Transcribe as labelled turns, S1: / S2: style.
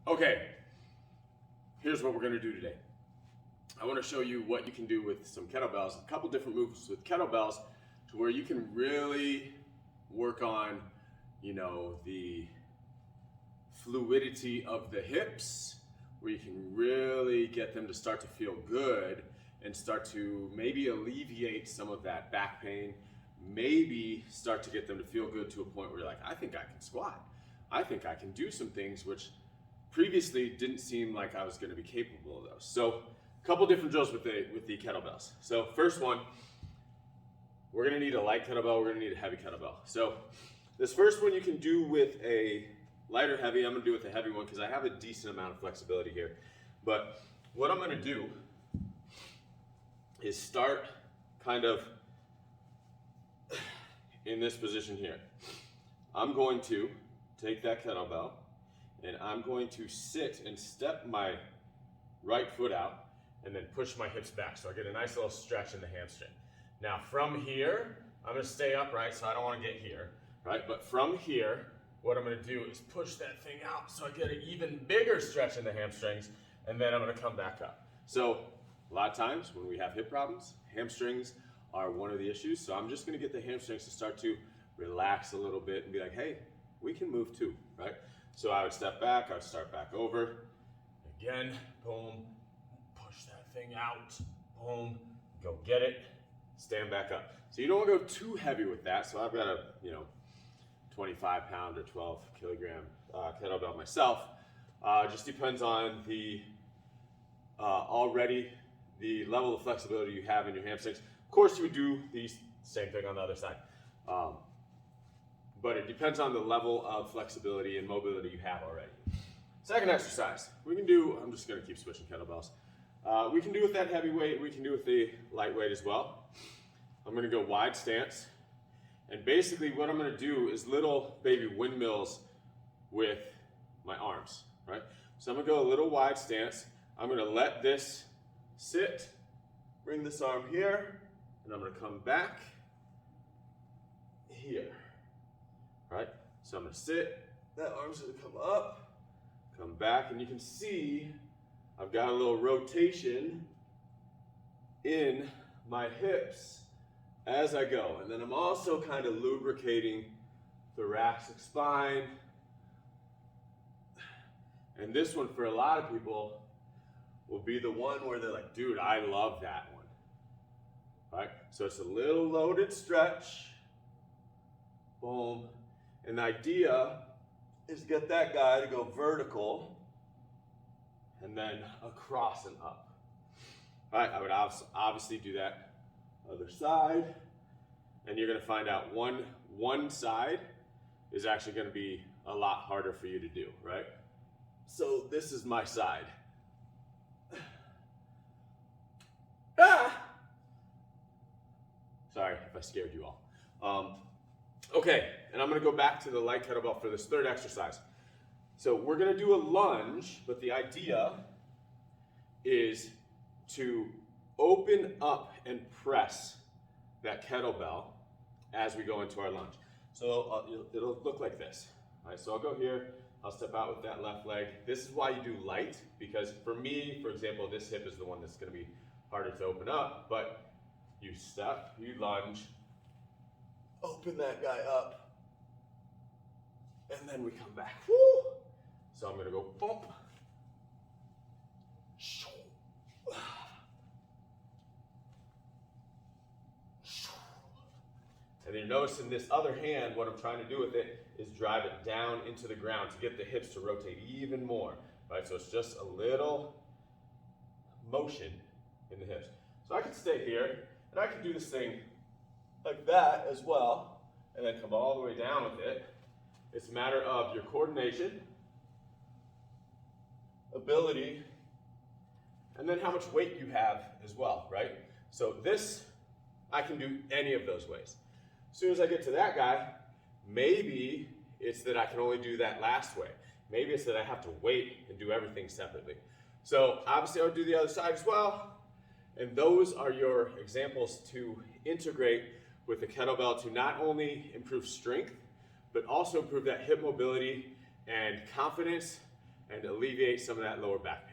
S1: Okay, here's what we're gonna do today. I wanna show you what you can do with some kettlebells, a couple different moves with kettlebells to where you can really work on, the fluidity of the hips, where you can really get them to start to feel good and start to maybe alleviate some of that back pain, maybe start to get them to feel good to a point where you're like, I think I can squat. I think I can do some things which previously didn't seem like I was going to be capable of those. So a couple different drills with the kettlebells. So first one, we're going to need a light kettlebell, we're going to need a heavy kettlebell. So this first one you can do with a lighter heavy. I'm going to do with a heavy one because I have a decent amount of flexibility here. But what I'm going to do is start kind of in this position here. I'm going to take that kettlebell and I'm going to sit and step my right foot out and then push my hips back so I get a nice little stretch in the hamstring. Now from here, I'm going to stay upright so I don't want to get here, right? But from here, what I'm going to do is push that thing out so I get an even bigger stretch in the hamstrings, and then I'm going to come back up. So a lot of times when we have hip problems, hamstrings are one of the issues. So I'm just going to get the hamstrings to start to relax a little bit and be like, hey, we can move too, right? So I would step back, I would start back over. Again, boom, push that thing out, boom, go get it, stand back up. So you don't want to go too heavy with that. So I've got a, 25 pound or 12 kilogram kettlebell myself. Just depends on the already the level of flexibility you have in your hamstrings. Of course, you would do the same thing on the other side. But it depends on the level of flexibility and mobility you have already. Second exercise, we can do, I'm just gonna keep switching kettlebells. We can do with that heavy weight, we can do with the lightweight as well. I'm gonna go wide stance. And basically what I'm gonna do is little baby windmills with my arms, right? So I'm gonna go a little wide stance. I'm gonna let this sit, bring this arm here, and I'm gonna come back here, right? So I'm gonna sit, that arm's gonna come up, come back, and you can see I've got a little rotation in my hips as I go. And then I'm also kind of lubricating thoracic spine. And this one for a lot of people will be the one where they're like, dude, I love that one, right? So it's a little loaded stretch, boom. And the idea is get that guy to go vertical and then across and up. All right, I would obviously do that other side, and you're gonna find out one side is actually gonna be a lot harder for you to do, right? So this is my side. Sorry if I scared you all. Okay, and I'm gonna go back to the light kettlebell for this third exercise. So we're gonna do a lunge, but the idea is to open up and press that kettlebell as we go into our lunge. So it'll look like this. All right, so I'll go here, I'll step out with that left leg. This is why you do light, because for me, for example, this hip is the one that's gonna be harder to open up, but you step, you lunge, open that guy up, and then we come back. Woo! So I'm gonna go bump. And then you're noticing this other hand, what I'm trying to do with it is drive it down into the ground to get the hips to rotate even more, right? So it's just a little motion in the hips. So I can stay here, and I can do this thing like that as well, and then come all the way down with it. It's a matter of your coordination, ability, and then how much weight you have as well, right? So this, I can do any of those ways. As soon as I get to that guy, maybe it's that I can only do that last way. Maybe it's that I have to wait and do everything separately. So obviously I would do the other side as well. And those are your examples to integrate with the kettlebell to not only improve strength, but also improve that hip mobility and confidence and alleviate some of that lower back pain.